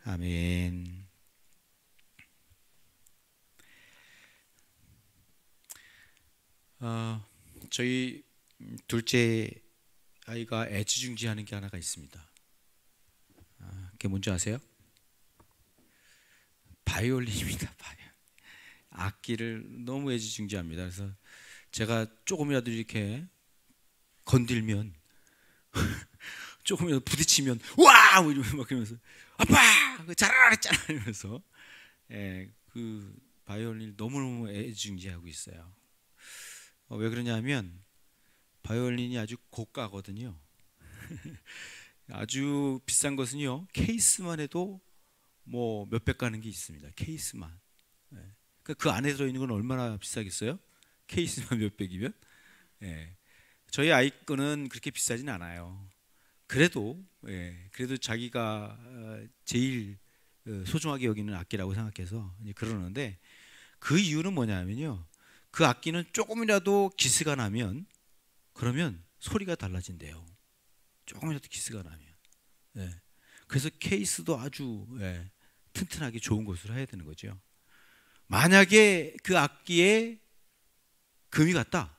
아멘. 저희 둘째 아이가 애지중지하는 게 하나가 있습니다. 그게 뭔지 아세요? 바이올린입니다. 악기를 너무 애지중지합니다. 그래서 제가 조금이라도 이렇게 건들면 조금이라도 부딪히면 와! 이러면서 막 그러면서 아빠! 잘하랬잖아 이러면서 그 바이올린을 너무너무 애지중지하고 있어요. 왜 그러냐면 바이올린이 아주 고가거든요. 아주 비싼 것은요, 케이스만 해도 뭐 몇백 가는 게 있습니다. 케이스만. 그 안에 들어있는 건 얼마나 비싸겠어요? 케이스만 몇백이면. 저희 아이 거는 그렇게 비싸진 않아요. 그래도 자기가 제일 소중하게 여기는 악기라고 생각해서 그러는데, 그 이유는 뭐냐면요, 그 악기는 조금이라도 기스가 나면 그러면 소리가 달라진대요. 조금이라도 기스가 나면. 그래서 케이스도 아주 튼튼하게 좋은 것으로 해야 되는 거죠. 만약에 그 악기에 금이 갔다,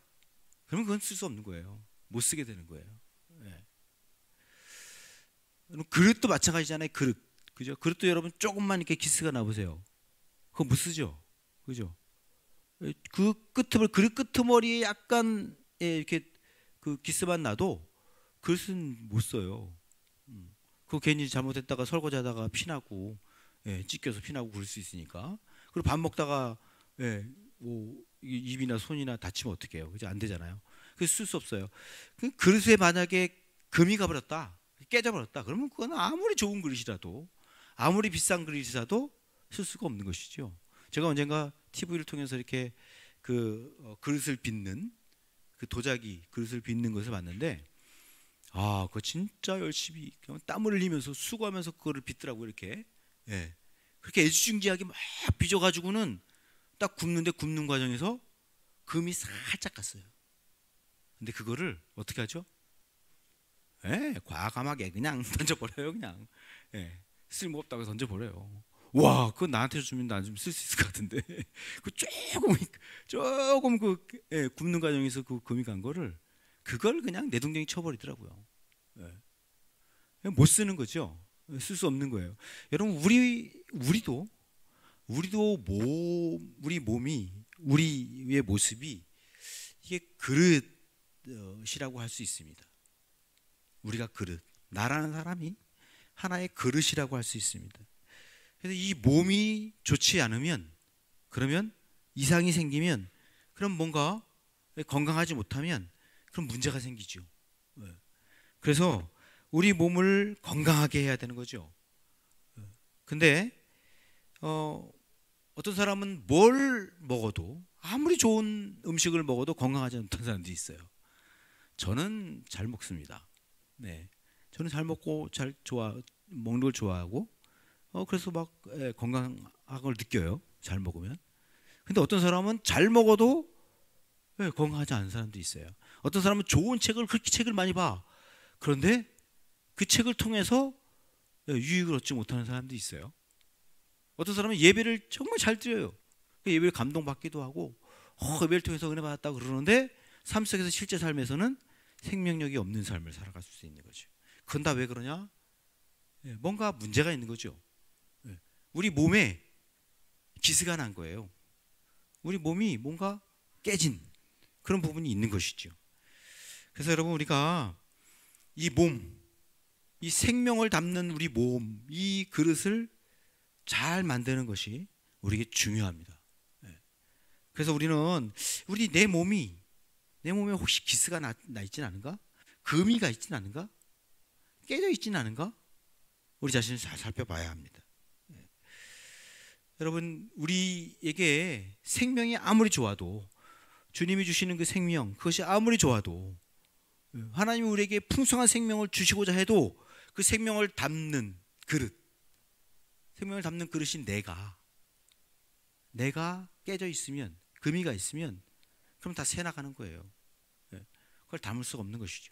그러면 그건 쓸 수 없는 거예요. 못 쓰게 되는 거예요. 그릇도 마찬가지잖아요. 그죠? 그릇도 여러분 조금만 이렇게 기스가 나보세요. 그거 못 쓰죠. 그죠? 그 그릇 끄트머리에 약간 이렇게 그 기스만 나도 그릇은 못 써요. 그거 괜히 잘못했다가 설거지하다가 피나고 찢겨서 피나고 그럴 수 있으니까. 그리고 밥 먹다가 뭐 입이나 손이나 다치면 어떡해요? 그죠? 안 되잖아요. 그래서 쓸 수 없어요. 그 그릇에 만약에 금이 가버렸다, 깨져버렸다, 그러면 그건 아무리 좋은 그릇이라도, 아무리 비싼 그릇이라도 쓸 수가 없는 것이죠. 제가 언젠가 TV를 통해서 이렇게 그릇을 빚는, 그 도자기 그릇을 빚는 것을 봤는데, 그거 진짜 열심히 그냥 땀을 흘리면서 수고하면서 그거를 빚더라고. 이렇게 그렇게 애지중지하게 막 빚어가지고는 딱 굽는 과정에서 금이 살짝 갔어요. 근데 그거를 어떻게 하죠? 과감하게 그냥 던져버려요. 그냥 쓸모없다고 던져버려요. 와, 그거 나한테 주면 난 좀 쓸 수 있을 것 같은데. 그 조금 굽는 과정에서 그 금이 간 거를, 그걸 그냥 내동댕이 쳐버리더라고요. 못 쓰는 거죠. 쓸 수 없는 거예요. 여러분, 우리 몸이, 우리의 모습이 이게 그릇이라고 할 수 있습니다. 우리가 나라는 사람이 하나의 그릇이라고 할 수 있습니다. 그래서 이 몸이 좋지 않으면, 그러면 이상이 생기면, 그럼 뭔가 건강하지 못하면 그럼 문제가 생기죠. 그래서 우리 몸을 건강하게 해야 되는 거죠. 근데 어떤 사람은 뭘 먹어도, 아무리 좋은 음식을 먹어도 건강하지 않던 사람도 있어요. 저는 잘 먹습니다. 저는 잘 먹고 먹는 걸 좋아하고, 그래서 막 건강한 걸 느껴요. 잘 먹으면. 근데 어떤 사람은 잘 먹어도 건강하지 않은 사람도 있어요. 어떤 사람은 좋은 그렇게 책을 많이 봐. 그런데 그 책을 통해서 유익을 얻지 못하는 사람도 있어요. 어떤 사람은 예배를 정말 잘 드려요. 예배를 감동받기도 하고 예배를 통해서 은혜 받았다고 그러는데, 삶 속에서 실제 삶에서는 생명력이 없는 삶을 살아갈 수 있는 거죠. 그건 다 왜 그러냐? 뭔가 문제가 있는 거죠. 우리 몸에 기스가 난 거예요. 우리 몸이 뭔가 깨진 그런 부분이 있는 것이죠. 그래서 여러분, 우리가 이 생명을 담는 우리 몸, 이 그릇을 잘 만드는 것이 우리에게 중요합니다. 그래서 내 몸에 혹시 기스가 나 있진 않은가? 금이가 있진 않은가? 깨져 있진 않은가? 우리 자신을 잘 살펴봐야 합니다. 여러분, 우리에게 생명이 아무리 좋아도, 주님이 주시는 그 생명, 그것이 아무리 좋아도, 하나님이 우리에게 풍성한 생명을 주시고자 해도 그 생명을 담는 그릇인 내가 깨져 있으면, 금이가 있으면, 그럼 다 새 나가는 거예요. 그걸 담을 수가 없는 것이죠.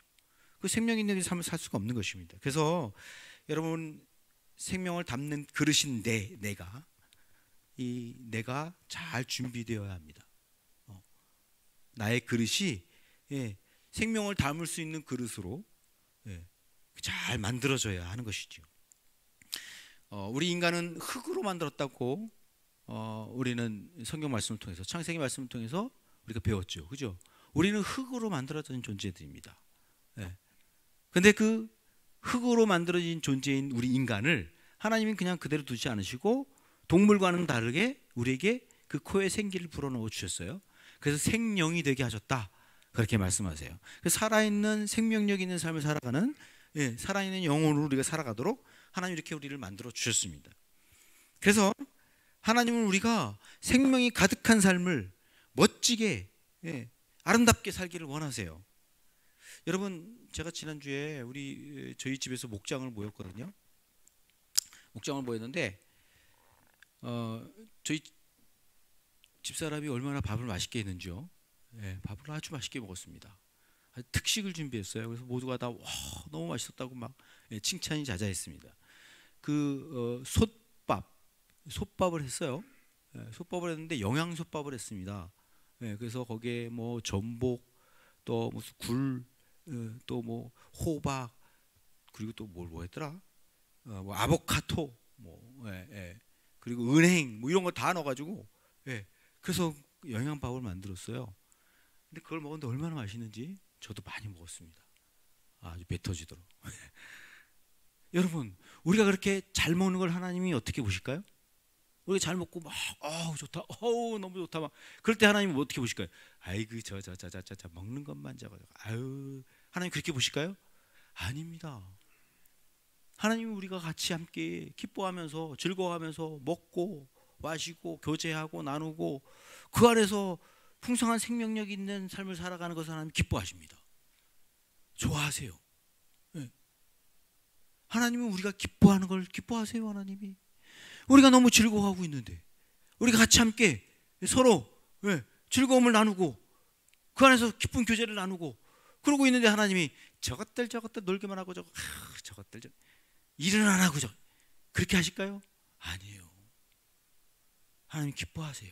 그 생명 있는 삶을 살 수가 없는 것입니다. 그래서 여러분, 생명을 담는 그릇인 내가 잘 준비되어야 합니다. 나의 그릇이 생명을 담을 수 있는 그릇으로 잘 만들어져야 하는 것이죠. 우리 인간은 흙으로 만들었다고 우리는 성경 말씀을 통해서, 창세기 말씀을 통해서 우리가 배웠죠. 그죠? 우리는 흙으로 만들어진 존재들입니다. 근데 그 흙으로 만들어진 존재인 우리 인간을 하나님은 그냥 그대로 두지 않으시고 동물과는 다르게 우리에게 그 코에 생기를 불어넣어 주셨어요. 그래서 생명이 되게 하셨다, 그렇게 말씀하세요. 살아있는 생명력 있는 삶을 살아가는, 살아있는 영혼으로 우리가 살아가도록 하나님 이렇게 우리를 만들어 주셨습니다. 그래서 하나님은 우리가 생명이 가득한 삶을 멋지게, 아름답게 살기를 원하세요. 여러분, 제가 지난주에 저희 집에서 목장을 모였거든요. 목장을 모였는데 저희 집사람이 얼마나 밥을 맛있게 했는지요. 밥을 아주 맛있게 먹었습니다. 특식을 준비했어요. 그래서 모두가 다 너무 맛있었다고 막 칭찬이 자자했습니다. 솥밥을 했어요. 솥밥을 했는데 영양솥밥을 했습니다. 그래서 거기에 뭐 전복, 또 무슨 굴, 또 뭐 호박, 그리고 또 뭐 했더라? 뭐 아보카도, 그리고 은행, 뭐 이런 거 다 넣어가지고, 그래서 영양밥을 만들었어요. 근데 그걸 먹었는데 얼마나 맛있는지 저도 많이 먹었습니다. 아주 배 터지도록. 여러분, 우리가 그렇게 잘 먹는 걸 하나님이 어떻게 보실까요? 우리가 잘 먹고 막 좋다, 너무 좋다, 막 그럴 때 하나님은 어떻게 보실까요? 아이고 저 먹는 것만 저거, 아유, 하나님 그렇게 보실까요? 아닙니다. 하나님은 우리가 같이 함께 기뻐하면서 즐거워하면서 먹고 마시고 교제하고 나누고 그 안에서 풍성한 생명력 있는 삶을 살아가는 것을 하나님 기뻐하십니다. 좋아하세요. 하나님은 우리가 기뻐하는 걸 기뻐하세요. 하나님이 우리가 너무 즐거워하고 있는데, 우리가 같이 함께 서로 즐거움을 나누고 그 안에서 기쁜 교제를 나누고 그러고 있는데 하나님이 저것들 놀기만 하고 저것들 일은 안 하고 그렇게 하실까요? 아니에요. 하나님 기뻐하세요.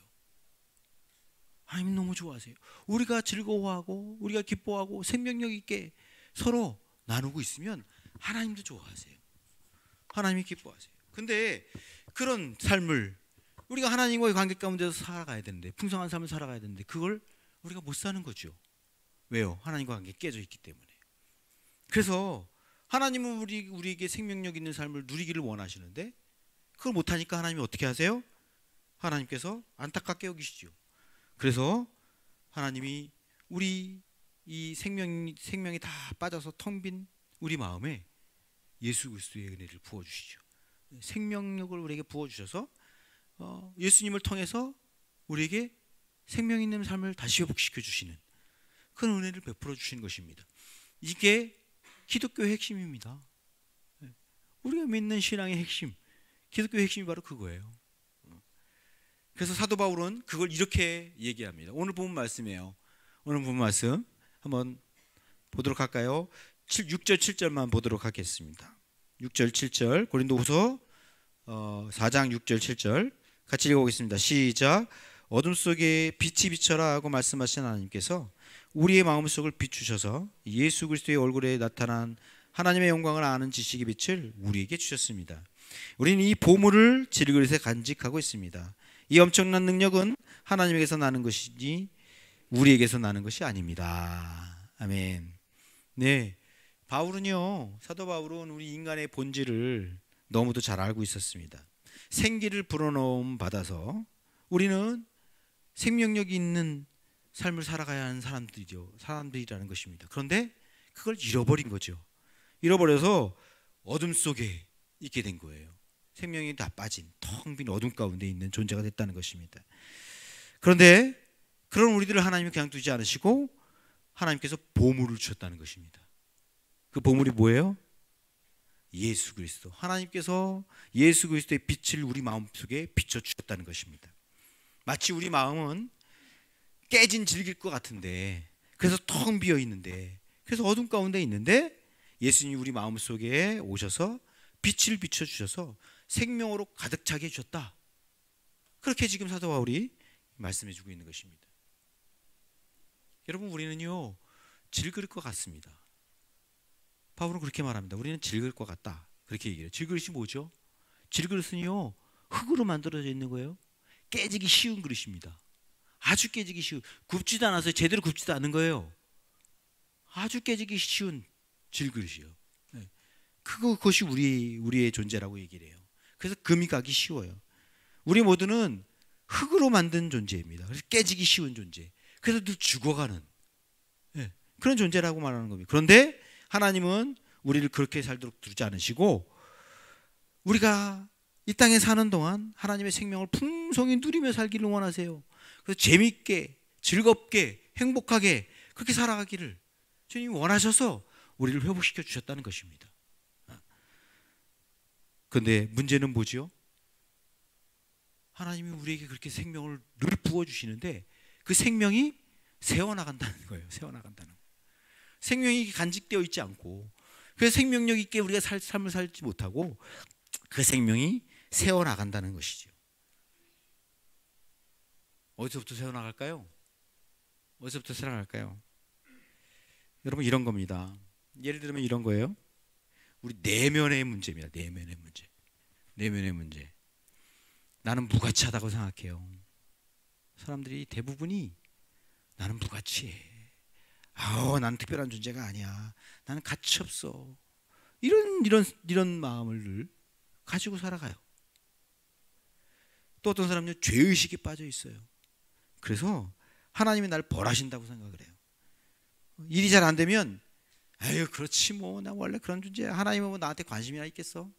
하나님 너무 좋아하세요. 우리가 즐거워하고 우리가 기뻐하고 생명력 있게 서로 나누고 있으면 하나님도 좋아하세요. 하나님이 기뻐하세요. 근데 그런 삶을 우리가 하나님과의 관계 가운데서 살아가야 되는데, 풍성한 삶을 살아가야 되는데 그걸 우리가 못 사는 거죠. 왜요? 하나님과 관계 깨져 있기 때문에. 그래서 하나님은 우리에게 생명력 있는 삶을 누리기를 원하시는데 그걸 못하니까 하나님이 어떻게 하세요? 하나님께서 안타깝게 여기시죠. 그래서 하나님이 우리 이 생명이 다 빠져서 텅 빈 우리 마음에 예수 그리스도의 은혜를 부어주시죠. 생명력을 우리에게 부어주셔서 예수님을 통해서 우리에게 생명 있는 삶을 다시 회복시켜 주시는 그런 은혜를 베풀어 주시는 것입니다. 이게 기독교의 핵심입니다. 우리가 믿는 신앙의 핵심, 기독교의 핵심이 바로 그거예요. 그래서 사도 바울은 그걸 이렇게 얘기합니다. 오늘 본 말씀이에요. 오늘 본 말씀 한번 보도록 할까요? 6절 7절만 보도록 하겠습니다. 6절 7절 고린도후서 4장 6절 7절 같이 읽어보겠습니다. 시작. 어둠 속에 빛이 비쳐라 하고 말씀하신 하나님께서 우리의 마음속을 비추셔서 예수 그리스도의 얼굴에 나타난 하나님의 영광을 아는 지식의 빛을 우리에게 주셨습니다. 우리는 이 보물을 질그릇에 간직하고 있습니다. 이 엄청난 능력은 하나님에게서 나는 것이지 우리에게서 나는 것이 아닙니다. 아멘. 네, 사도 바울은 우리 인간의 본질을 너무도 잘 알고 있었습니다. 생기를 불어넣음 받아서 우리는 생명력이 있는 삶을 살아가야 하는 사람들이라는 것입니다. 그런데 그걸 잃어버린 거죠. 잃어버려서 어둠 속에 있게 된 거예요. 생명이 다 빠진 텅 빈 어둠 가운데 있는 존재가 됐다는 것입니다. 그런데 그런 우리들을 하나님이 그냥 두지 않으시고 하나님께서 보물을 주셨다는 것입니다. 그 보물이 뭐예요? 예수 그리스도. 하나님께서 예수 그리스도의 빛을 우리 마음속에 비춰주셨다는 것입니다. 마치 우리 마음은 깨진 질길 것 같은데, 그래서 텅 비어 있는데, 그래서 어둠 가운데 있는데 예수님이 우리 마음속에 오셔서 빛을 비춰주셔서 생명으로 가득 차게 해주셨다. 그렇게 지금 사도 바울이 말씀해주고 있는 것입니다. 여러분, 우리는요 질그릇 것 같습니다. 바울은 그렇게 말합니다. 우리는 질그릇 것 같다. 그렇게 얘기해요. 질그릇이 뭐죠? 질그릇은요 흙으로 만들어져 있는 거예요. 깨지기 쉬운 그릇입니다. 아주 깨지기 쉬운, 굽지도 않아서 제대로 굽지도 않은 거예요. 아주 깨지기 쉬운 질그릇이요. 네. 그것이 우리의 존재라고 얘기를 해요. 그래서 금이 가기 쉬워요. 우리 모두는 흙으로 만든 존재입니다. 그래서 깨지기 쉬운 존재. 그래서 늘 죽어가는 그런 존재라고 말하는 겁니다. 그런데 하나님은 우리를 그렇게 살도록 두지 않으시고 우리가 이 땅에 사는 동안 하나님의 생명을 풍성히 누리며 살기를 원하세요. 그래서 재미있게 즐겁게 행복하게 그렇게 살아가기를 주님이 원하셔서 우리를 회복시켜 주셨다는 것입니다. 그런데 문제는 뭐죠? 하나님이 우리에게 그렇게 생명을 늘 부어주시는데 그 생명이 새어나간다는 거예요. 새어나간다는 거예요. 생명이 간직되어 있지 않고 그래서 생명력 있게 우리가 삶을 살지 못하고 그 생명이 새어나간다는 것이죠. 어디서부터 새어나갈까요? 어디서부터 새어나갈까요? 여러분, 이런 겁니다. 예를 들면 이런 거예요. 우리 내면의 문제입니다. 내면의 문제. 내면의 문제. 나는 무가치하다고 생각해요. 사람들이 대부분이 나는 무가치해. 나는 특별한 존재가 아니야. 나는 가치 없어. 이런 마음을 늘 가지고 살아가요. 또 어떤 사람은 죄의식에 빠져 있어요. 그래서 하나님이 날 벌하신다고 생각을 해요. 일이 잘 안 되면 아유 그렇지 뭐 나 원래 그런 존재야. 하나님은 뭐 나한테 관심이나 있겠어?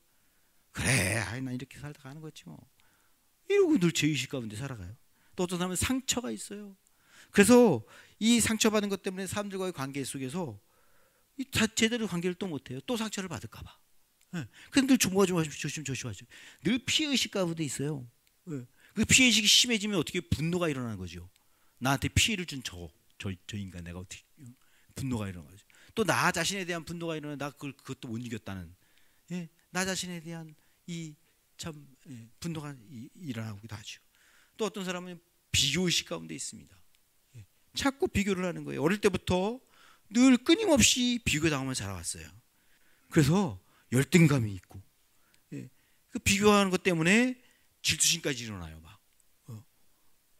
그래, 난 이렇게 살다 가는 거지 뭐. 이러고 늘 죄의식 가운데 살아가요. 또 어떤 사람은 상처가 있어요. 그래서 이 상처받은 것 때문에 사람들과의 관계 속에서 제대로 관계를 또 못해요. 또 상처를 받을까 봐. 근데 늘 조심하죠. 늘 피해의식 가운데 있어요. 그 피해의식이 심해지면 어떻게 분노가 일어나는 거죠. 나한테 피해를 준 저 인간 내가 어떻게 분노가 일어나는 거죠. 또 나 자신에 대한 분노가 일어나 나 그것도 못 이겼다는 나 자신에 대한 이 참 분노가 일어나기도 하죠. 또 어떤 사람은 비교의식 가운데 있습니다. 자꾸 비교를 하는 거예요. 어릴 때부터 늘 끊임없이 비교당하며 자라왔어요. 그래서 열등감이 있고 그 비교하는 것 때문에 질투심까지 일어나요. 막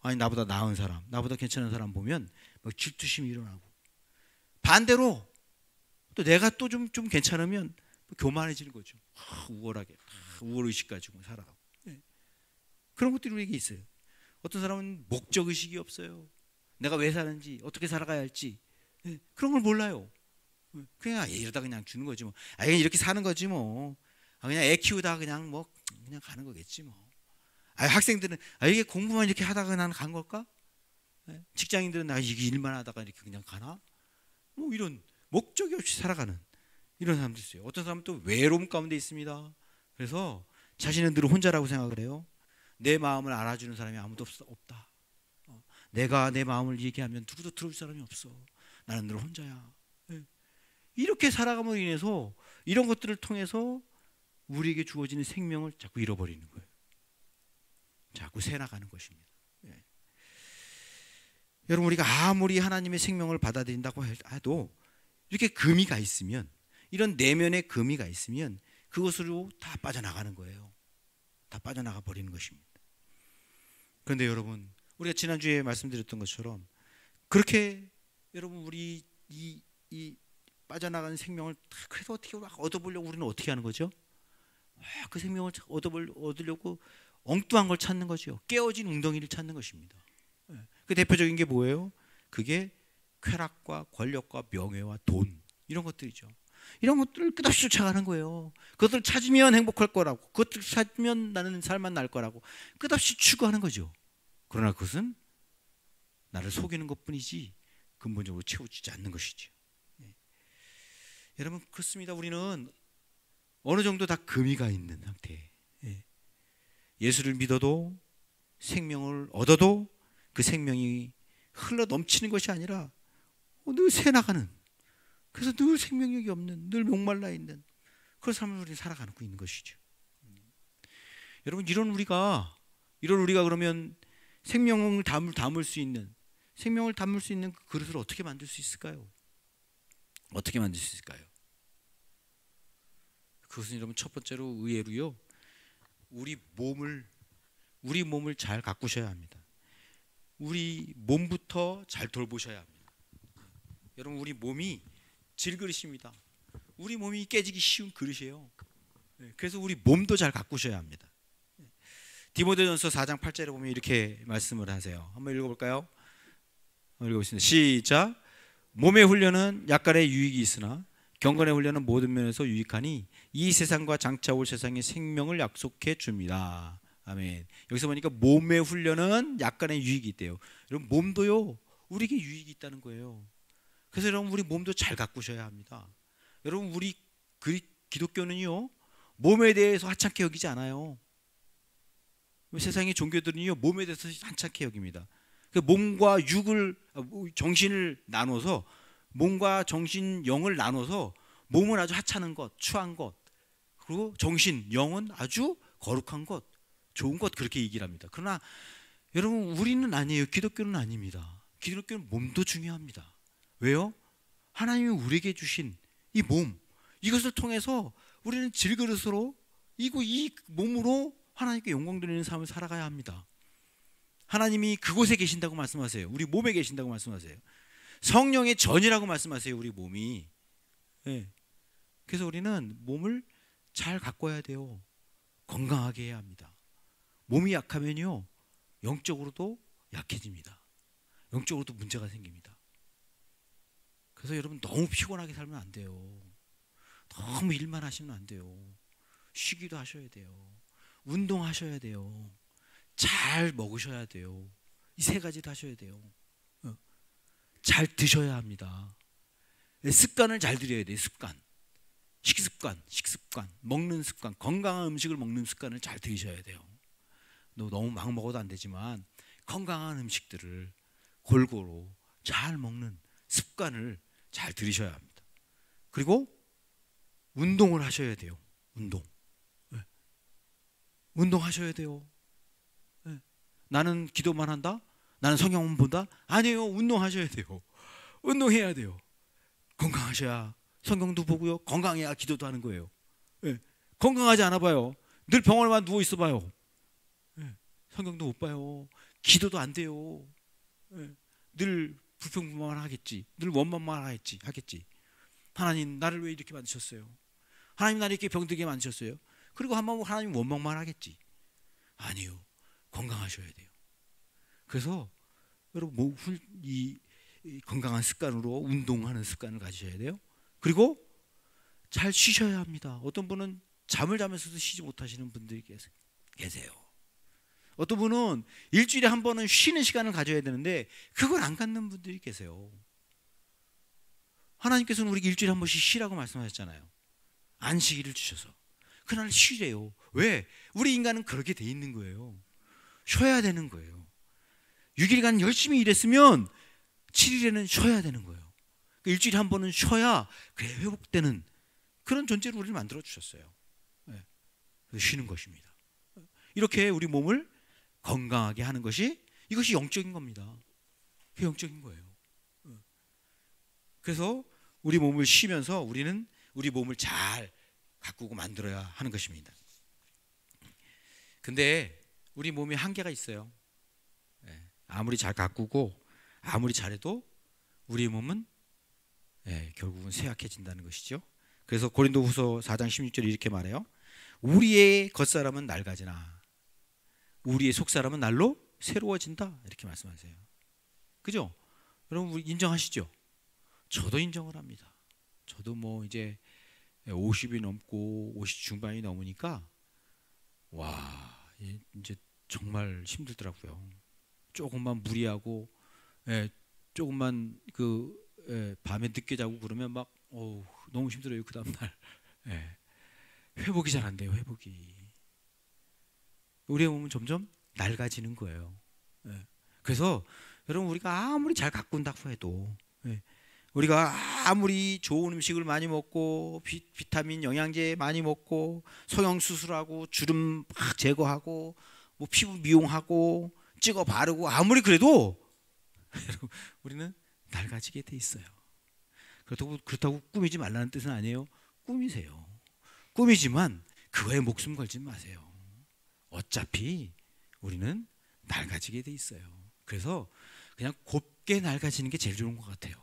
아니 나보다 나은 사람, 나보다 괜찮은 사람 보면 막 질투심이 일어나고 반대로 또 내가 또 좀 괜찮으면 교만해지는 거죠. 우월하게 우월의식 가지고 살아가고 그런 것들이 우리에게 있어요. 어떤 사람은 목적의식이 없어요. 내가 왜 사는지 어떻게 살아가야 할지 그런 걸 몰라요. 그냥 이러다 그냥 주는 거지 뭐. 그냥 이렇게 사는 거지 뭐. 그냥 애 키우다 그냥 뭐 그냥 가는 거겠지 뭐. 학생들은 이게 공부만 이렇게 하다가 난 간 걸까? 직장인들은 나 이게 일만 하다가 이렇게 그냥 가나? 뭐 이런 목적이 없이 살아가는 이런 사람도 있어요. 어떤 사람은 또 외로움 가운데 있습니다. 그래서 자신은 늘 혼자라고 생각을 해요. 내 마음을 알아주는 사람이 아무도 없다. 내가 내 마음을 얘기하면 누구도 들어줄 사람이 없어. 나는 늘 혼자야. 이렇게 살아감으로 인해서 이런 것들을 통해서 우리에게 주어지는 생명을 자꾸 잃어버리는 거예요. 자꾸 새나가는 것입니다. 여러분, 우리가 아무리 하나님의 생명을 받아들인다고 해도 이렇게 금이가 있으면, 이런 내면의 금이가 있으면 그것으로 다 빠져나가는 거예요. 다 빠져나가 버리는 것입니다. 그런데 여러분, 우리가 지난주에 말씀드렸던 것처럼 그렇게 여러분 우리 이 빠져나가는 생명을 그래도 어떻게 얻어보려고 우리는 어떻게 하는 거죠? 그 생명을 얻으려고 엉뚱한 걸 찾는 거죠. 깨어진 웅덩이를 찾는 것입니다. 그 대표적인 게 뭐예요? 그게 쾌락과 권력과 명예와 돈 이런 것들이죠. 이런 것들을 끝없이 쫓아가는 거예요. 그것들을 찾으면 행복할 거라고, 그것들을 찾으면 나는 살만 날 거라고 끝없이 추구하는 거죠. 그러나 그것은 나를 속이는 것뿐이지 근본적으로 채워주지 않는 것이죠. 여러분, 그렇습니다. 우리는 어느 정도 다 금이가 있는 상태. 예수를 믿어도 생명을 얻어도 그 생명이 흘러 넘치는 것이 아니라 늘 새나가는, 그래서 늘 생명력이 없는, 늘 목말라 있는 그런 삶을 우리는 살아가고 있는 것이죠. 여러분, 이런 우리가 그러면 생명을 담을 수 있는 그 그릇을 어떻게 만들 수 있을까요? 어떻게 만들 수 있을까요? 그것은 여러분 첫 번째로 의외로요, 우리 몸을 잘 가꾸셔야 합니다. 우리 몸부터 잘 돌보셔야 합니다. 여러분, 우리 몸이 질그릇입니다. 우리 몸이 깨지기 쉬운 그릇이에요. 그래서 우리 몸도 잘 가꾸셔야 합니다. 디모데전서 4장 8절에 보면 이렇게 말씀을 하세요. 한번 읽어볼까요? 읽어보겠습니다. 시작. 몸의 훈련은 약간의 유익이 있으나 경건의 훈련은 모든 면에서 유익하니 이 세상과 장차 올 세상의 생명을 약속해 줍니다. 아멘. 여기서 보니까 몸의 훈련은 약간의 유익이 있대요. 여러분, 몸도요, 우리에게 유익이 있다는 거예요. 그래서 여러분, 우리 몸도 잘 가꾸셔야 합니다. 여러분, 우리 기독교는요, 몸에 대해서 하찮게 여기지 않아요. 세상의 종교들은요, 몸에 대해서 하찮게 여깁니다. 몸과 정신을 나눠서, 몸과 정신, 영을 나눠서 몸은 아주 하찮은 것, 추한 것, 그리고 정신, 영은 아주 거룩한 것, 좋은 것, 그렇게 얘기를 합니다. 그러나 여러분, 우리는 아니에요. 기독교는 아닙니다. 기독교는 몸도 중요합니다. 왜요? 하나님이 우리에게 주신 이 몸, 이것을 통해서 우리는 질그릇으로 이 몸으로 하나님께 영광 드리는 삶을 살아가야 합니다. 하나님이 그곳에 계신다고 말씀하세요. 우리 몸에 계신다고 말씀하세요. 성령의 전이라고 말씀하세요. 우리 몸이. 네. 그래서 우리는 몸을 잘 가꿔야 돼요. 건강하게 해야 합니다. 몸이 약하면요, 영적으로도 약해집니다. 영적으로도 문제가 생깁니다. 그래서 여러분, 너무 피곤하게 살면 안 돼요. 너무 일만 하시면 안 돼요. 쉬기도 하셔야 돼요. 운동하셔야 돼요. 잘 먹으셔야 돼요. 이 세 가지도 하셔야 돼요. 잘 드셔야 합니다. 습관을 잘 들여야 돼요. 식습관, 먹는 습관, 건강한 음식을 먹는 습관을 잘 들이셔야 돼요. 너무 막 먹어도 안 되지만 건강한 음식들을 골고루 잘 먹는 습관을 잘 들이셔야 합니다. 그리고 운동을 하셔야 돼요. 운동하셔야 돼요. 나는 기도만 한다? 나는 성경만 본다? 아니에요. 운동하셔야 돼요. 운동해야 돼요. 건강하셔야 성경도 보고요, 건강해야 기도도 하는 거예요. 건강하지 않아 봐요. 늘 병원에만 누워 있어 봐요. 성경도 못 봐요. 기도도 안 돼요. 늘 불평불만 하겠지. 늘 원망만 하겠지. 하나님, 나를 왜 이렇게 만드셨어요? 하나님, 나를 이렇게 병들게 만드셨어요? 그리고 한번 하나님 원망만 하겠지. 아니요. 건강하셔야 돼요. 그래서 여러분, 이 건강한 습관으로 운동하는 습관을 가지셔야 돼요. 그리고 잘 쉬셔야 합니다. 어떤 분은 잠을 자면서도 쉬지 못하시는 분들이 계세요. 어떤 분은 일주일에 한 번은 쉬는 시간을 가져야 되는데 그걸 안 갖는 분들이 계세요. 하나님께서는 우리에게 일주일에 한 번씩 쉬라고 말씀하셨잖아요. 안식일을 주셔서 그날 쉬래요. 왜? 우리 인간은 그렇게 돼 있는 거예요. 쉬어야 되는 거예요. 6일간 열심히 일했으면 7일에는 쉬어야 되는 거예요. 일주일에 한 번은 쉬어야 그래 회복되는 그런 존재로 우리를 만들어 주셨어요. 쉬는 것입니다. 이렇게 우리 몸을 건강하게 하는 이것이 영적인 겁니다. 그게 영적인 거예요. 그래서 우리 몸을 쉬면서 우리는 우리 몸을 잘 가꾸고 만들어야 하는 것입니다. 근데 우리 몸에 한계가 있어요. 아무리 잘 가꾸고 아무리 잘해도 우리 몸은 결국은 쇠약해진다는 것이죠. 그래서 고린도후서 4장 16절에 이렇게 말해요. 우리의 겉사람은 낡아지나 우리의 속사람은 날로 새로워진다, 이렇게 말씀하세요. 그죠? 여러분, 우리 인정하시죠? 저도 인정을 합니다. 저도 뭐 이제 50이 넘고 50 중반이 넘으니까 와, 이제 정말 힘들더라고요. 조금만 무리하고 조금만 밤에 늦게 자고 그러면 막 너무 힘들어요. 그 다음 날 회복이 잘 안 돼요. 회복이. 우리의 몸은 점점 낡아지는 거예요. 그래서 여러분, 우리가 아무리 잘 가꾼다고 해도 우리가 아무리 좋은 음식을 많이 먹고 비타민 영양제 많이 먹고 성형수술하고 주름 막 제거하고 뭐 피부 미용하고 찍어 바르고 아무리 그래도 우리는 낡아지게 돼 있어요. 그렇다고 꾸미지 말라는 뜻은 아니에요. 꾸미세요. 꾸미지만 그거에 목숨 걸지 마세요. 어차피 우리는 낡아지게 돼 있어요. 그래서 그냥 곱게 낡아지는 게 제일 좋은 것 같아요.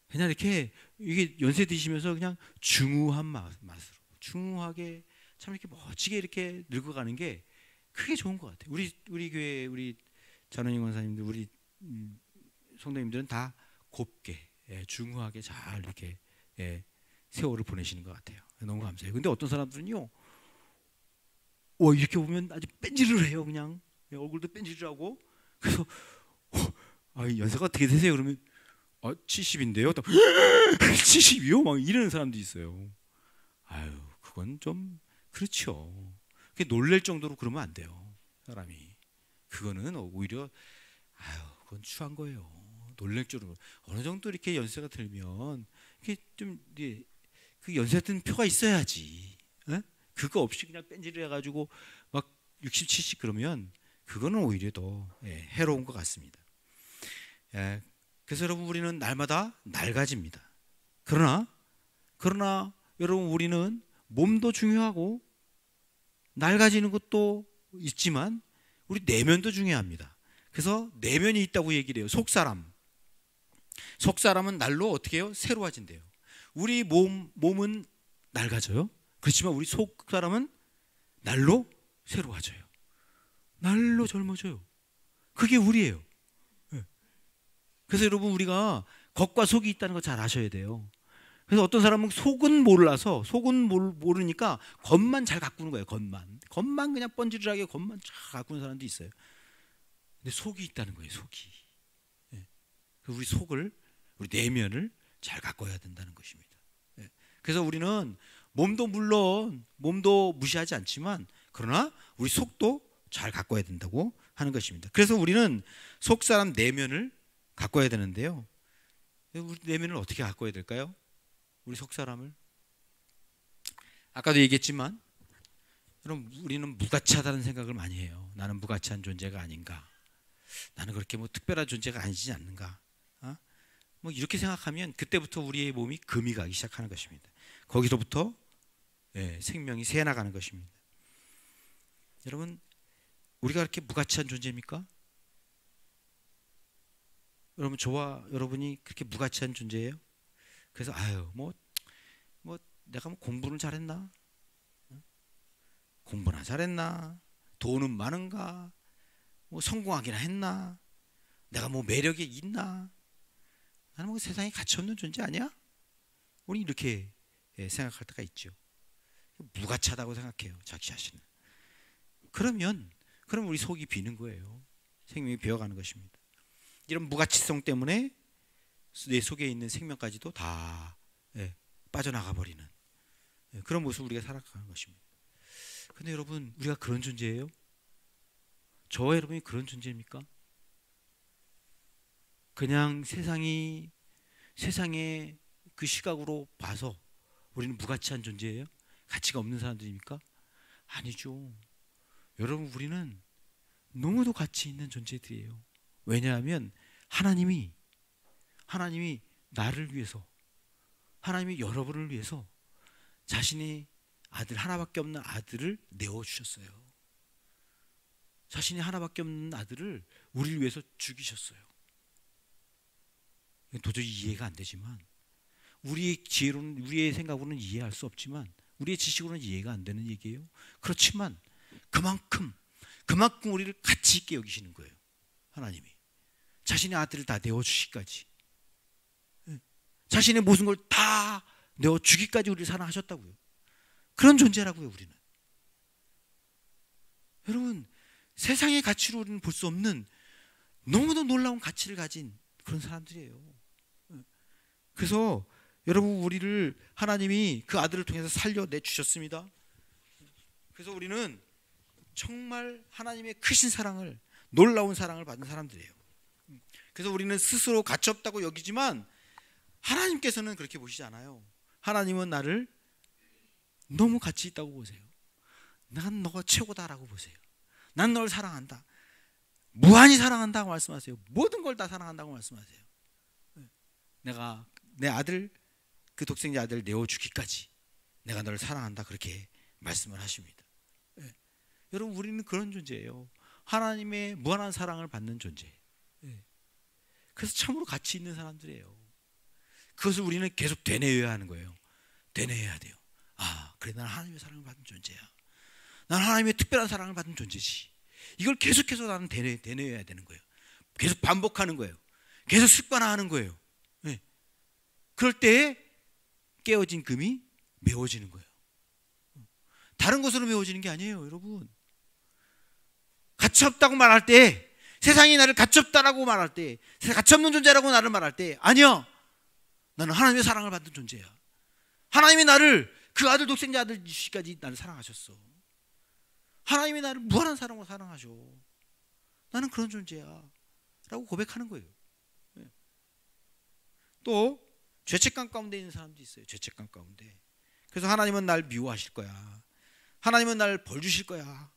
그냥 이렇게 이게 연세 드시면서 그냥 중후한 맛으로 중후하게 참 이렇게 멋지게 이렇게 늙어가는 게 그게 좋은 것 같아요. 우리 교회 우리 전원희 권사님들 우리 성도님들은 다 곱게 중후하게 잘 이렇게 세월을 보내시는 것 같아요. 너무 감사해요. 근데 어떤 사람들은요, 이렇게 보면 아주 뺀질을 그냥 얼굴도 뺀질하고 그래서 연세가 어떻게 되세요? 그러면 70인데요. 70이요? 막 이러는 사람도 있어요. 아유, 그건 좀 그렇죠. 그게 놀랄 정도로 그러면 안 돼요. 사람이. 그거는 오히려 그건 추한 거예요. 놀랄 정도로 어느 정도 이렇게 연세가 들면 이게 좀 그 연세 든 표가 있어야지. 그거 없이 그냥 뺀질을 해가지고 막 60, 70 그러면 그거는 오히려 더 해로운 것 같습니다. 그래서 여러분 우리는 날마다 낡아집니다. 그러나 여러분 우리는 몸도 중요하고 낡아지는 것도 있지만 우리 내면도 중요합니다. 그래서 내면이 있다고 얘기를 해요. 속사람은 날로 어떻게 해요? 새로워진대요. 우리 몸은 낡아져요. 그렇지만 우리 속사람은 날로 새로워져요. 날로 젊어져요. 그게 우리예요. 그래서 여러분 우리가 겉과 속이 있다는 거 잘 아셔야 돼요. 그래서 어떤 사람은 속은 모르니까 겉만 잘 가꾸는 거예요. 겉만 그냥 번지르하게 겉만 잘 가꾸는 사람도 있어요. 근데 속이 있다는 거예요. 속이. 우리 내면을 잘 가꿔야 된다는 것입니다. 그래서 우리는 몸도 무시하지 않지만 그러나 우리 속도 잘 가꿔야 된다고 하는 것입니다. 그래서 우리는 속사람 내면을 가꿔야 되는데요. 우리 내면을 어떻게 가꿔야 될까요? 우리 속사람을 아까도 얘기했지만 여러분 우리는 무가치하다는 생각을 많이 해요. 나는 무가치한 존재가 아닌가? 나는 그렇게 특별한 존재가 아니지 않는가? 이렇게 생각하면 그때부터 우리의 몸이 금이 가기 시작하는 것입니다. 거기서부터 생명이 새어나가는 것입니다. 여러분 우리가 그렇게 무가치한 존재입니까? 여러분 저와 여러분이 그렇게 무가치한 존재예요? 그래서 내가 공부를 잘했나? 공부나 잘했나? 돈은 많은가? 성공하기나 했나? 내가 매력이 있나? 나는 세상에 가치 없는 존재 아니야? 우리 이렇게 생각할 때가 있죠. 무가치하다고 생각해요. 자기 자신은. 그럼 우리 속이 비는 거예요. 생명이 비어가는 것입니다. 이런 무가치성 때문에 내 속에 있는 생명까지도 다 빠져나가 버리는 그런 모습을 우리가 살아가는 것입니다. 근데 여러분 우리가 그런 존재예요? 저와 여러분이 그런 존재입니까? 그냥 세상의 그 시각으로 봐서 우리는 무가치한 존재예요? 가치가 없는 사람들입니까? 아니죠. 여러분 우리는 너무도 가치 있는 존재들이에요. 왜냐하면 하나님이 나를 위해서 하나님이 여러분을 위해서 자신의 아들 하나밖에 없는 아들을 내어주셨어요. 자신이 하나밖에 없는 아들을 우리를 위해서 죽이셨어요. 도저히 이해가 안 되지만 우리의 지혜로는 우리의 생각으로는 이해할 수 없지만 우리의 지식으로는 이해가 안 되는 얘기예요. 그렇지만 그만큼 우리를 가치 있게 여기시는 거예요. 하나님이 자신의 아들을 다 내어주시기까지 자신의 모든 걸 다 내어주기까지 우리를 사랑하셨다고요. 그런 존재라고요. 우리는 여러분 세상의 가치로 우리는 볼 수 없는 너무도 놀라운 가치를 가진 그런 사람들이에요. 그래서 여러분 우리를 하나님이 그 아들을 통해서 살려내주셨습니다. 그래서 우리는 정말 하나님의 크신 사랑을 놀라운 사랑을 받은 사람들이에요. 그래서 우리는 스스로 가치 없다고 여기지만 하나님께서는 그렇게 보시지 않아요. 하나님은 나를 너무 가치 있다고 보세요. 난 너가 최고다라고 보세요. 난 널 사랑한다. 무한히 사랑한다고 말씀하세요. 모든 걸 다 사랑한다고 말씀하세요. 내가 내 아들, 그 독생자 아들 내어주기까지 내가 너를 사랑한다, 그렇게 말씀을 하십니다. 여러분, 우리는 그런 존재예요. 하나님의 무한한 사랑을 받는 존재. 그래서 참으로 가치 있는 사람들이에요. 그것을 우리는 계속 되뇌어야 하는 거예요. 되뇌어야 돼요. 아, 그래, 나는 하나님의 사랑을 받은 존재야. 나는 하나님의 특별한 사랑을 받은 존재지. 이걸 계속해서 나는 되뇌어야 되는 거예요. 계속 반복하는 거예요. 계속 습관화하는 거예요. 그럴 때에 깨어진 금이 메워지는 거예요. 다른 것으로 메워지는 게 아니에요, 여러분. 가치없다고 말할 때, 세상이 나를 가치없다라고 말할 때, 가치없는 존재라고 나를 말할 때, 아니야, 나는 하나님의 사랑을 받은 존재야. 하나님이 나를, 그 아들 독생자 아들 주시까지 나를 사랑하셨어. 하나님이 나를 무한한 사랑으로 사랑하셔. 나는 그런 존재야 라고 고백하는 거예요. 또 죄책감 가운데 있는 사람도 있어요. 죄책감 가운데. 그래서 하나님은 날 미워하실 거야, 하나님은 날 벌 주실 거야,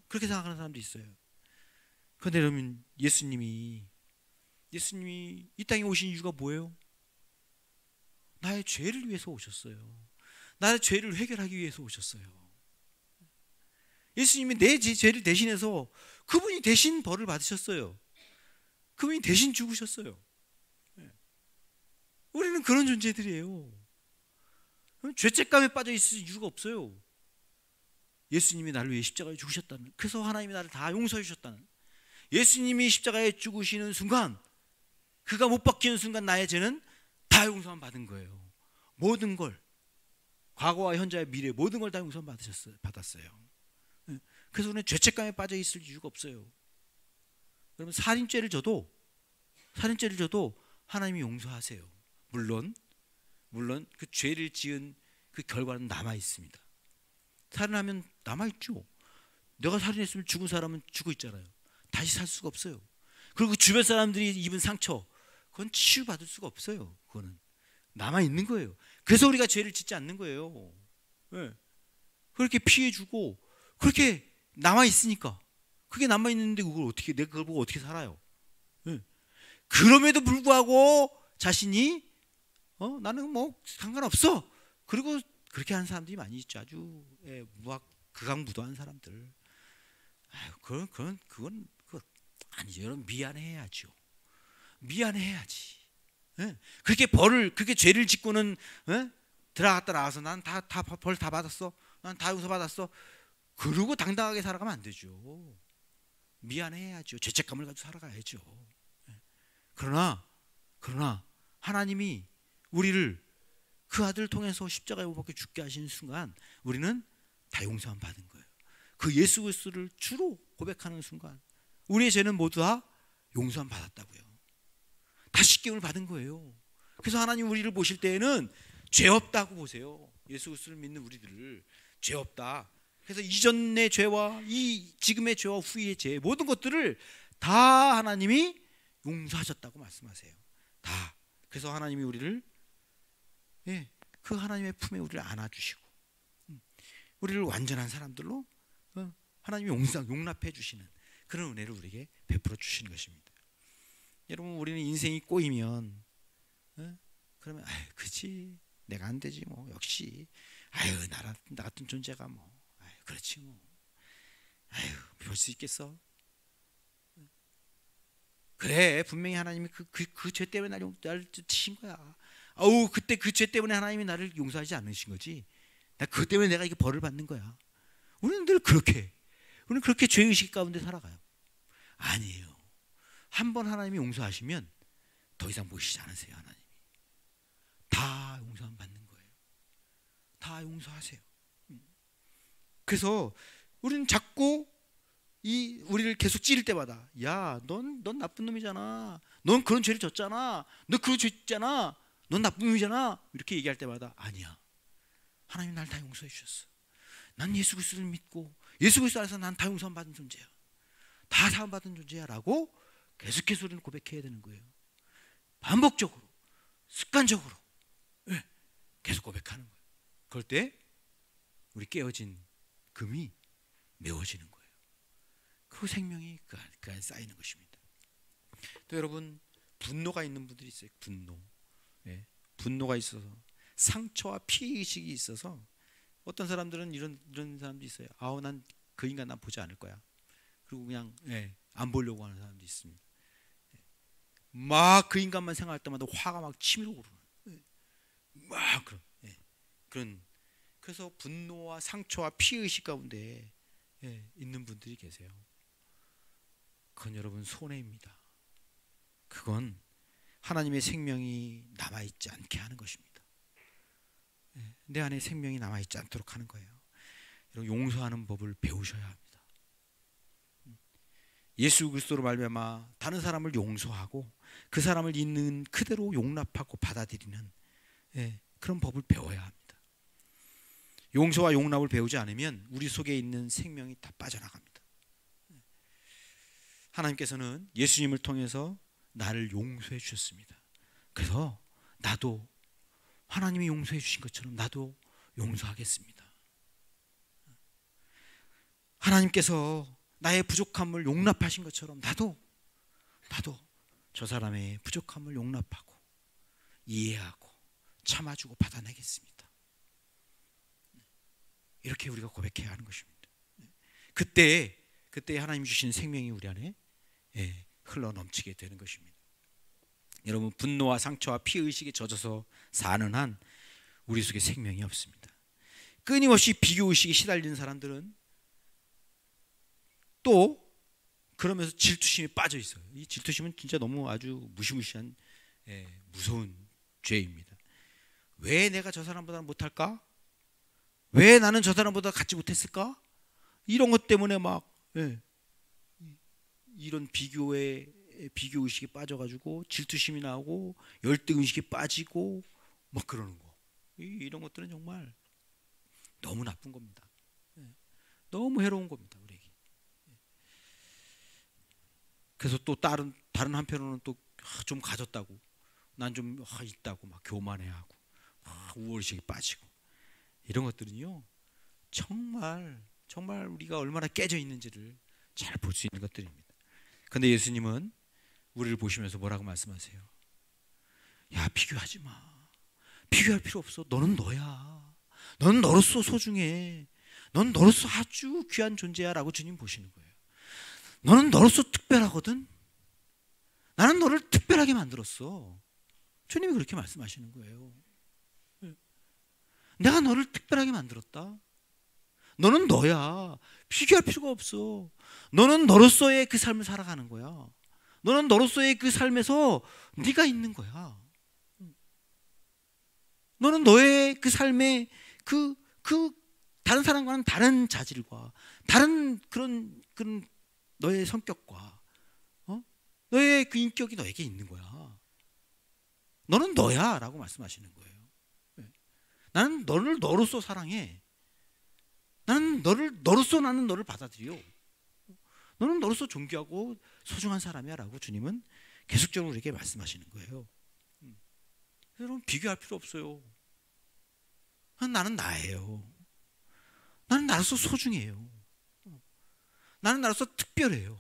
그렇게 생각하는 사람도 있어요. 그런데 여러분, 예수님이 이 땅에 오신 이유가 뭐예요? 나의 죄를 위해서 오셨어요. 나의 죄를 해결하기 위해서 오셨어요. 예수님이 내 죄를 대신해서 그분이 대신 벌을 받으셨어요. 그분이 대신 죽으셨어요. 우리는 그런 존재들이에요. 죄책감에 빠져 있을 이유가 없어요. 예수님이 나를 위해 십자가에 죽으셨다는, 그래서 하나님이 나를 다 용서해 주셨다는, 예수님이 십자가에 죽으시는 순간, 그가 못 박히는 순간 나의 죄는 다 용서만 받은 거예요. 모든 걸, 과거와 현재와 미래 모든 걸 다 용서 받았어요. 그래서 우리는 죄책감에 빠져 있을 이유가 없어요. 그러면 살인죄를 져도 하나님이 용서하세요. 물론 그 죄를 지은 그 결과는 남아 있습니다. 살인하면 남아 있죠. 내가 살인했으면 죽은 사람은 죽어 있잖아요. 다시 살 수가 없어요. 그리고 주변 사람들이 입은 상처, 그건 치유받을 수가 없어요. 그거는 남아 있는 거예요. 그래서 우리가 죄를 짓지 않는 거예요. 그렇게 피해주고 그렇게 남아 있으니까, 그게 남아 있는데 내가 그걸 보고 어떻게 살아요? 그럼에도 불구하고 자신이 나는 뭐 상관없어, 그리고 그렇게 하는 사람들이 많이 있죠. 아주 극악무도한 사람들. 그건 아니죠. 여러분, 미안해야죠. 미안해야지. 그렇게 죄를 짓고는 들어갔다 나와서 난 벌 다 받았어, 난 다 용서 받았어, 그러고 당당하게 살아가면 안 되죠. 미안해야죠. 죄책감을 가지고 살아가야죠. 그러나 하나님이 우리를 그 아들을 통해서 십자가에 못 박혀 죽게 하시는 순간, 우리는 다 용서만 받은 거예요. 그 예수 그리스도를 주로 고백하는 순간, 우리의 죄는 모두 다 용서만 받았다고요. 다 씻김을 받은 거예요. 그래서 하나님 우리를 보실 때에는 죄 없다고 보세요. 예수 그리스도를 믿는 우리들을 죄 없다. 그래서 이전의 죄와 지금의 죄와 후의 죄, 모든 것들을 다 하나님이 용서하셨다고 말씀하세요. 다. 그래서 하나님이 우리를 그 하나님의 품에 우리를 안아주시고, 우리를 완전한 사람들로 하나님이 용납해 주시는 그런 은혜를 우리에게 베풀어 주시는 것입니다. 여러분, 우리는 인생이 꼬이면 그러면 그치, 내가 안 되지 뭐, 역시 나 같은 존재가 뭐, 그렇지 뭐, 볼 수 있겠어. 그래, 분명히 하나님이 그 죄 때문에 나를 치신 거야. 그때 그 죄 때문에 하나님이 나를 용서하지 않으신 거지. 그것 때문에 내가 이게 벌을 받는 거야. 우리는 늘 우리는 그렇게 죄의식 가운데 살아가요. 아니에요. 한 번 하나님이 용서하시면 더 이상 보시지 않으세요. 하나님이 다 용서만 받는 거예요. 다 용서하세요. 그래서 우리는 자꾸 우리를 계속 찌를 때마다, 야, 넌 나쁜 놈이잖아, 넌 그런 죄를 졌잖아, 너 그런 죄 짓잖아, 넌 나쁜 놈이잖아, 이렇게 얘기할 때마다, 아니야, 하나님 날 다 용서해 주셨어. 난 예수 그리스도를 믿고 예수 그리스도 안에서 난 다 용서 받은 존재야, 다 사함 받은 존재야 라고 계속해서 우리는 고백해야 되는 거예요. 반복적으로 습관적으로 계속 고백하는 거예요. 그럴 때 우리 깨어진 금이 메워지는 거예요. 그 생명이 그 안에 쌓이는 것입니다. 또 여러분, 분노가 있는 분들이 있어요. 분노가 있어서, 상처와 피의식이 있어서 어떤 사람들은 이런 사람도 있어요. 아우, 난 그 인간 난 보지 않을 거야. 그리고 그냥 안 보려고 하는 사람도 있습니다. 막 그 인간만 생각할 때마다 화가 막 치밀어 오르는, 막 그런 그래서 분노와 상처와 피의식 가운데 있는 분들이 계세요. 그건 여러분 손해입니다. 그건 하나님의 생명이 남아있지 않게 하는 것입니다. 내 안에 생명이 남아있지 않도록 하는 거예요. 용서하는 법을 배우셔야 합니다. 예수 그리스도로 말미암아 다른 사람을 용서하고 그 사람을 있는 그대로 용납하고 받아들이는 그런 법을 배워야 합니다. 용서와 용납을 배우지 않으면 우리 속에 있는 생명이 다 빠져나갑니다. 하나님께서는 예수님을 통해서 나를 용서해 주셨습니다. 그래서 나도 하나님이 용서해 주신 것처럼 나도 용서하겠습니다. 하나님께서 나의 부족함을 용납하신 것처럼 나도 저 사람의 부족함을 용납하고 이해하고 참아주고 받아내겠습니다. 이렇게 우리가 고백해야 하는 것입니다. 그때 하나님이 주신 생명이 우리 안에 흘러 넘치게 되는 것입니다. 여러분, 분노와 상처와 피의식에 젖어서 사는 한 우리 속에 생명이 없습니다. 끊임없이 비교의식에 시달리는 사람들은 또 그러면서 질투심에 빠져 있어요. 이 질투심은 진짜 너무 아주 무시무시한 무서운 죄입니다. 왜 내가 저 사람보다 못할까? 왜 나는 저 사람보다 갖지 못했을까? 이런 것 때문에 막 이런 비교의식에 빠져가지고 질투심이 나오고 열등의식에 빠지고 막 그러는 거. 이런 것들은 정말 너무 나쁜 겁니다. 너무 해로운 겁니다, 우리에게. 그래서 또 다른 한편으로는 또 좀 가졌다고, 난 좀 있다고 막 교만해하고 우월의식에 빠지고, 이런 것들은요 정말 우리가 얼마나 깨져 있는지를 잘 볼 수 있는 것들입니다. 그런데 예수님은 우리를 보시면서 뭐라고 말씀하세요? 야, 비교하지 마. 비교할 필요 없어. 너는 너야. 너는 너로서 소중해. 넌 너로서 아주 귀한 존재야 라고 주님 보시는 거예요. 너는 너로서 특별하거든. 나는 너를 특별하게 만들었어. 주님이 그렇게 말씀하시는 거예요. 내가 너를 특별하게 만들었다. 너는 너야. 비교할 필요가 없어. 너는 너로서의 그 삶을 살아가는 거야. 너는 너로서의 그 삶에서 네가 있는 거야. 너는 너의 그 삶에 그 다른 사람과는 다른 자질과 다른 그런 너의 성격과 너의 그 인격이 너에게 있는 거야. 너는 너야 라고 말씀하시는 거예요. 나는 너를 너로서 사랑해. 나는 나는 너를 받아들여. 너는 너로서 존귀하고 소중한 사람이야 라고 주님은 계속적으로 우리에게 말씀하시는 거예요. 여러분, 비교할 필요 없어요. 나는 나예요. 나는 나로서 소중해요. 나는 나로서 특별해요.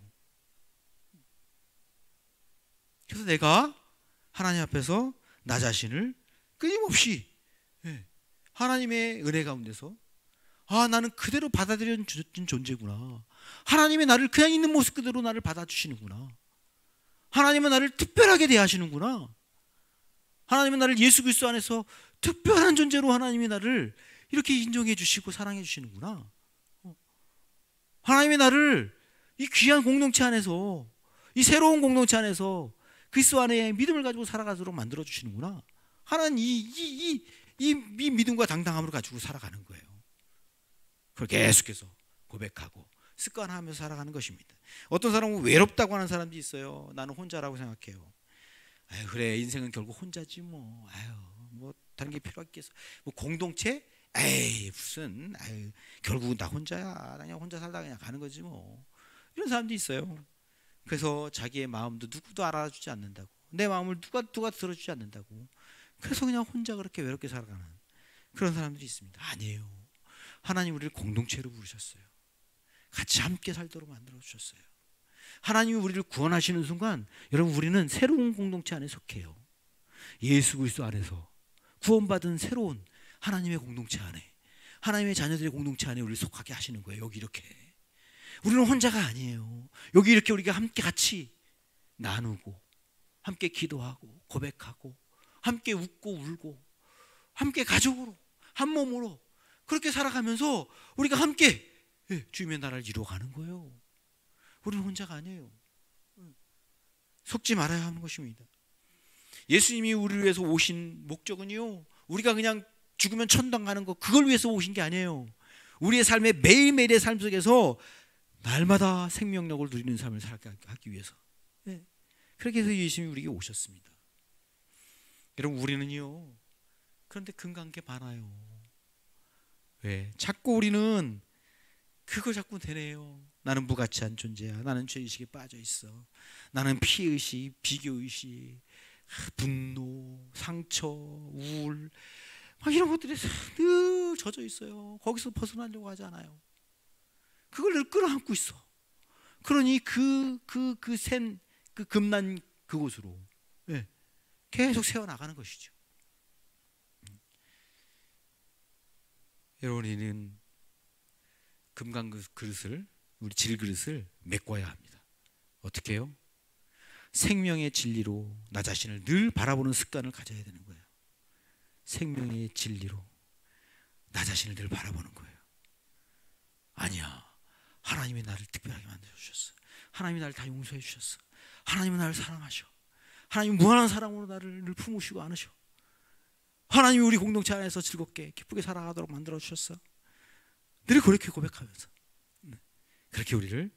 그래서 내가 하나님 앞에서 나 자신을 끊임없이 하나님의 은혜 가운데서 나는 그대로 받아들여진 존재구나. 하나님이 나를 그냥 있는 모습 그대로 나를 받아주시는구나. 하나님은 나를 특별하게 대하시는구나. 하나님은 나를 예수 그리스도 안에서 특별한 존재로 하나님이 나를 이렇게 인정해 주시고 사랑해 주시는구나. 하나님이 나를 이 귀한 공동체 안에서, 이 새로운 공동체 안에서 그리스도 안에 믿음을 가지고 살아가도록 만들어 주시는구나. 하나님 이 믿음과 당당함을 가지고 살아가는 거예요. 그걸 계속해서 고백하고 습관하면서 살아가는 것입니다. 어떤 사람은 외롭다고 하는 사람도 있어요. 나는 혼자라고 생각해요. 아유, 그래, 인생은 결국 혼자지 뭐. 아유, 뭐 다른 게 필요하겠어. 뭐 공동체? 에이, 무슨, 아유, 결국은 나 혼자야. 그냥 혼자 살다 그냥 가는 거지 뭐. 이런 사람도 있어요. 그래서 자기의 마음도 누구도 알아주지 않는다고, 내 마음을 누가 들어주지 않는다고, 그래서 그냥 혼자 그렇게 외롭게 살아가는 그런 사람들이 있습니다. 아니에요. 하나님 우리를 공동체로 부르셨어요. 같이 함께 살도록 만들어 주셨어요. 하나님이 우리를 구원하시는 순간 여러분 우리는 새로운 공동체 안에 속해요. 예수 그리스도 안에서 구원받은 새로운 하나님의 공동체 안에, 하나님의 자녀들의 공동체 안에 우리를 속하게 하시는 거예요. 여기 이렇게 우리는 혼자가 아니에요. 여기 이렇게 우리가 함께 같이 나누고 함께 기도하고 고백하고 함께 웃고 울고 함께 가족으로 한 몸으로 그렇게 살아가면서 우리가 함께 주님의 나라를 이루어가는 거예요. 우리는 혼자가 아니에요. 속지 말아야 하는 것입니다. 예수님이 우리를 위해서 오신 목적은요, 우리가 그냥 죽으면 천당 가는 거 그걸 위해서 오신 게 아니에요. 우리의 삶의 매일매일의 삶 속에서 날마다 생명력을 누리는 삶을 살게 하기 위해서. 그렇게 해서 예수님이 우리에게 오셨습니다. 여러분 우리는요, 그런데 금간 게 많아요. 왜? 자꾸 우리는 그걸 자꾸 되네요. 나는 무가치한 존재야. 나는 죄의식에 빠져 있어. 나는 피의식, 비교의식, 분노, 상처, 우울 막 이런 것들에 늘 젖어 있어요. 거기서 벗어나려고 하지 않아요. 그걸 늘 끌어안고 있어. 그러니 그 금난 그곳으로 계속 세워나가는 것이죠. 여러분이는 금강 그릇을, 우리 질그릇을 메꿔야 합니다. 어떻게 해요? 생명의 진리로 나 자신을 늘 바라보는 습관을 가져야 되는 거예요. 생명의 진리로 나 자신을 늘 바라보는 거예요. 아니야, 하나님이 나를 특별하게 만들어주셨어. 하나님이 나를 다 용서해 주셨어. 하나님은 나를 사랑하셔. 하나님은 무한한 사랑으로 나를 늘 품으시고 안으셔. 하나님이 우리 공동체 안에서 즐겁게 기쁘게 살아가도록 만들어주셨어. 늘 그렇게 고백하면서 그렇게 우리를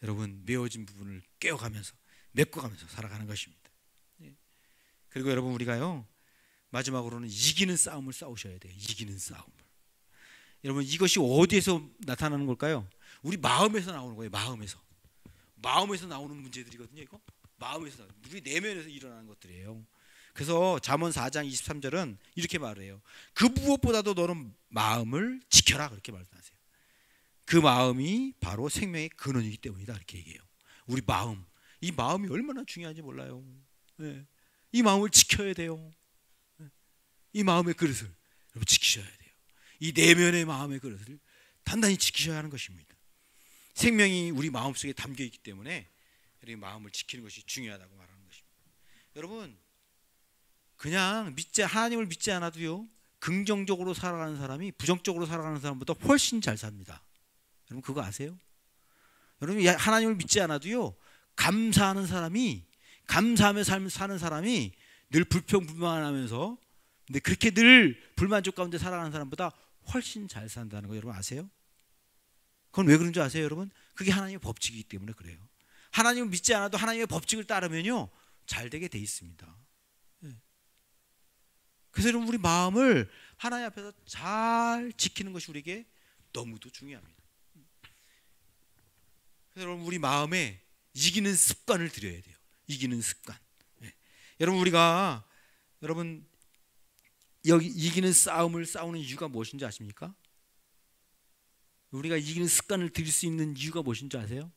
여러분 메어진 부분을 깨어가면서 메꿔가면서 살아가는 것입니다. 그리고 여러분 우리가요, 마지막으로는 이기는 싸움을 싸우셔야 돼요. 이기는 싸움을. 여러분 이것이 어디에서 나타나는 걸까요? 우리 마음에서 나오는 거예요. 마음에서 나오는 문제들이거든요. 이거 마음에서, 우리 내면에서 일어나는 것들이에요. 그래서 잠언 4장 23절은 이렇게 말해요. 그 무엇보다도 너는 마음을 지켜라, 그렇게 말씀하세요. 그 마음이 바로 생명의 근원이기 때문이다, 이렇게 얘기해요. 우리 마음, 이 마음이 얼마나 중요한지 몰라요. 이 마음을 지켜야 돼요. 이 마음의 그릇을 여러분 지키셔야 돼요. 이 내면의 마음의 그릇을 단단히 지키셔야 하는 것입니다. 생명이 우리 마음속에 담겨 있기 때문에 이 마음을 지키는 것이 중요하다고 말하는 것입니다. 여러분 그냥 하나님을 믿지 않아도요, 긍정적으로 살아가는 사람이 부정적으로 살아가는 사람보다 훨씬 잘 삽니다. 여러분 그거 아세요? 여러분 하나님을 믿지 않아도요, 감사하는 사람이, 감사하며 사는 사람이 늘 불평불만하면서, 근데 그렇게 늘 불만족 가운데 살아가는 사람보다 훨씬 잘 산다는 거 여러분 아세요? 그건 왜 그런 줄 아세요, 여러분? 그게 하나님의 법칙이기 때문에 그래요. 하나님을 믿지 않아도 하나님의 법칙을 따르면요, 잘 되게 돼 있습니다. 그래서 여러분 우리 마음을 하나님 앞에서 잘 지키는 것이 우리에게 너무도 중요합니다. 그래서 여러분 우리 마음에 이기는 습관을 들여야 돼요. 이기는 습관. 여러분 우리가 여러분 여기 이기는 싸움을 싸우는 이유가 무엇인지 아십니까? 우리가 이기는 습관을 들일 수 있는 이유가 무엇인지 아세요?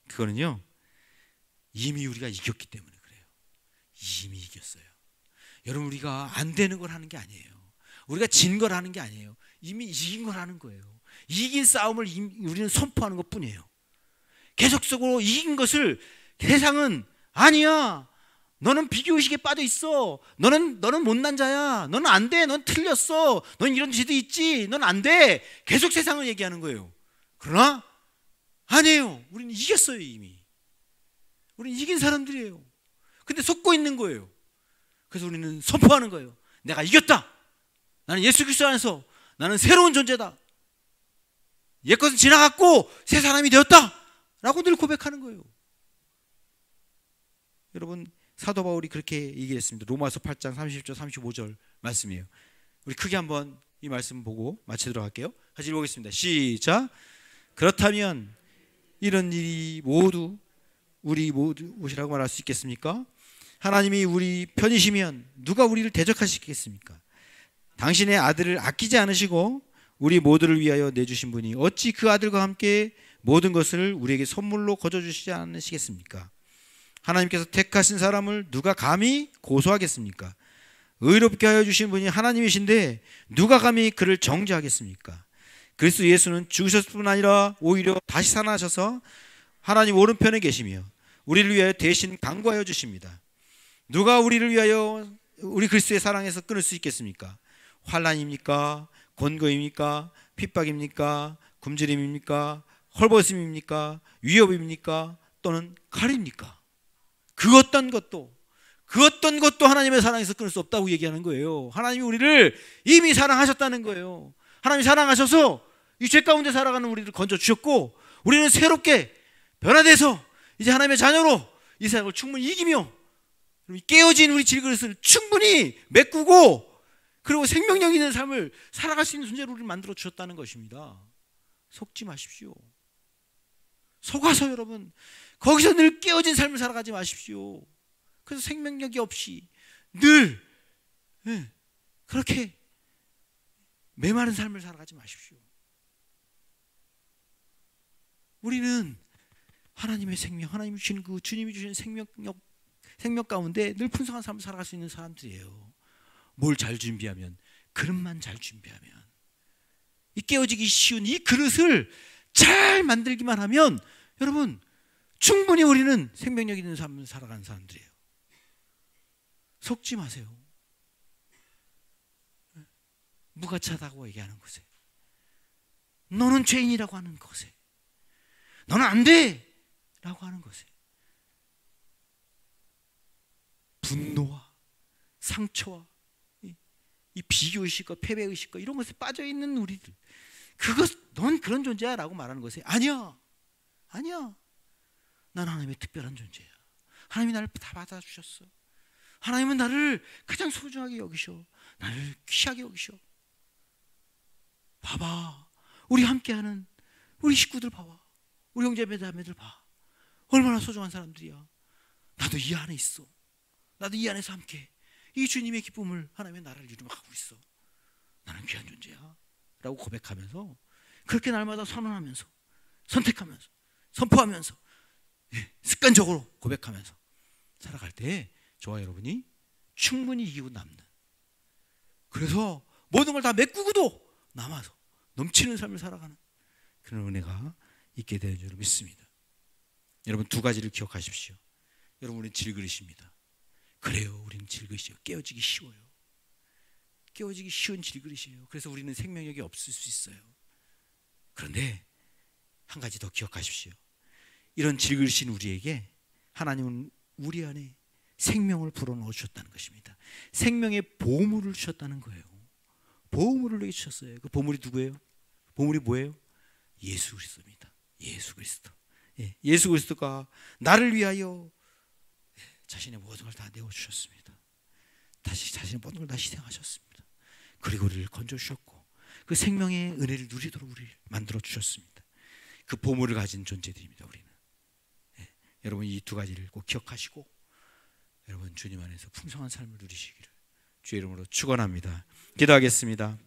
그거는요, 이미 우리가 이겼기 때문에 그래요. 이미 이겼어요. 여러분 우리가 안 되는 걸 하는 게 아니에요. 우리가 진 걸 하는 게 아니에요. 이미 이긴 걸 하는 거예요. 이긴 싸움을 우리는 선포하는 것뿐이에요. 계속적으로 이긴 것을 세상은 아니야, 너는 비교의식에 빠져 있어, 너는 못난 자야, 너는 안 돼, 넌 틀렸어, 넌 이런 죄도 있지, 넌 안 돼, 계속 세상을 얘기하는 거예요. 그러나 아니에요. 우리는 이겼어요. 이미 우리는 이긴 사람들이에요. 근데 속고 있는 거예요. 그래서 우리는 선포하는 거예요. 내가 이겼다. 나는 예수 그리스도 안에서 나는 새로운 존재다. 옛것은 지나갔고 새 사람이 되었다 라고 늘 고백하는 거예요. 여러분 사도 바울이 그렇게 얘기했습니다. 로마서 8장 30절 35절 말씀이에요. 우리 크게 한번 이 말씀 보고 마치도록 할게요. 같이 읽어보겠습니다. 시작. 그렇다면 이런 일이 모두 우리 모두이라고 말할 수 있겠습니까? 하나님이 우리 편이시면 누가 우리를 대적하시겠습니까? 당신의 아들을 아끼지 않으시고 우리 모두를 위하여 내주신 분이 어찌 그 아들과 함께 모든 것을 우리에게 선물로 거저주시지 않으시겠습니까? 하나님께서 택하신 사람을 누가 감히 고소하겠습니까? 의롭게 하여 주신 분이 하나님이신데 누가 감히 그를 정죄하겠습니까? 그리스도 예수는 죽으셨을 뿐 아니라 오히려 다시 살아나셔서 하나님 오른편에 계시며 우리를 위하여 대신 강구하여 주십니다. 누가 우리를 위하여 우리 그리스도의 사랑에서 끊을 수 있겠습니까? 환난입니까? 권고입니까? 핍박입니까? 굶주림입니까? 헐벗음입니까? 위협입니까? 또는 칼입니까? 그 어떤 것도 하나님의 사랑에서 끊을 수 없다고 얘기하는 거예요. 하나님이 우리를 이미 사랑하셨다는 거예요. 하나님이 사랑하셔서 이 죄 가운데 살아가는 우리를 건져주셨고 우리는 새롭게 변화돼서 이제 하나님의 자녀로 이 세상을 충분히 이기며 깨어진 우리 질그릇을 충분히 메꾸고 그리고 생명력 있는 삶을 살아갈 수 있는 존재로 우리를 만들어 주셨다는 것입니다. 속지 마십시오. 속아서 여러분 거기서 늘 깨어진 삶을 살아가지 마십시오. 그래서 생명력이 없이 늘 그렇게 메마른 삶을 살아가지 마십시오. 우리는 하나님의 생명, 하나님이 주신 그 주님이 주신 생명 가운데 늘 풍성한 삶을 살아갈 수 있는 사람들이에요. 뭘 잘 준비하면, 그릇만 잘 준비하면, 이 깨어지기 쉬운 이 그릇을 잘 만들기만 하면 여러분 충분히 우리는 생명력 있는 삶을 살아가는 사람들이에요. 속지 마세요. 무가차다고 얘기하는 것에, 너는 죄인이라고 하는 것에, 너는 안 돼! 라고 하는 것에 분노와 상처와 이 비교의식과 패배의식과 이런 것에 빠져있는 우리들, 넌 그런 존재야 라고 말하는 것에 아니야 난 하나님의 특별한 존재야. 하나님이 나를 다 받아주셨어. 하나님은 나를 가장 소중하게 여기셔. 나를 귀하게 여기셔. 봐봐, 우리 함께하는 우리 식구들 봐봐, 우리 형제자매들 봐, 얼마나 소중한 사람들이야. 나도 이 안에 있어. 나도 이 안에서 함께 이 주님의 기쁨을, 하나님의 나라를 이루어가고 있어. 나는 귀한 존재야 라고 고백하면서, 그렇게 날마다 선언하면서, 선택하면서, 선포하면서, 습관적으로 고백하면서 살아갈 때 저와 여러분이 충분히 이기고 남는, 그래서 모든 걸 다 메꾸고도 남아서 넘치는 삶을 살아가는 그런 은혜가 있게 되는 줄 믿습니다. 여러분 두 가지를 기억하십시오. 여러분 우리는 질그릇입니다. 그래요, 우리는 질그릇이에요. 깨어지기 쉬워요. 깨어지기 쉬운 질그릇이에요. 그래서 우리는 생명력이 없을 수 있어요. 그런데 한 가지 더 기억하십시오. 이런 질그릇인 우리에게 하나님은 우리 안에 생명을 불어넣어 주셨다는 것입니다. 생명의 보물을 주셨다는 거예요. 보물을 내게 주셨어요. 그 보물이 누구예요? 보물이 뭐예요? 예수 그리스도입니다. 예수 그리스도. 예수 그리스도가 나를 위하여 자신의 모든 걸 다 내어주셨습니다. 자신의 모든 걸 다 희생하셨습니다. 그리고 우리를 건져주셨고 그 생명의 은혜를 누리도록 우리를 만들어 주셨습니다. 그 보물을 가진 존재들입니다. 우리는. 여러분 이 두 가지를 꼭 기억하시고 여러분 주님 안에서 풍성한 삶을 누리시기를 주의 이름으로 축원합니다. 기도하겠습니다.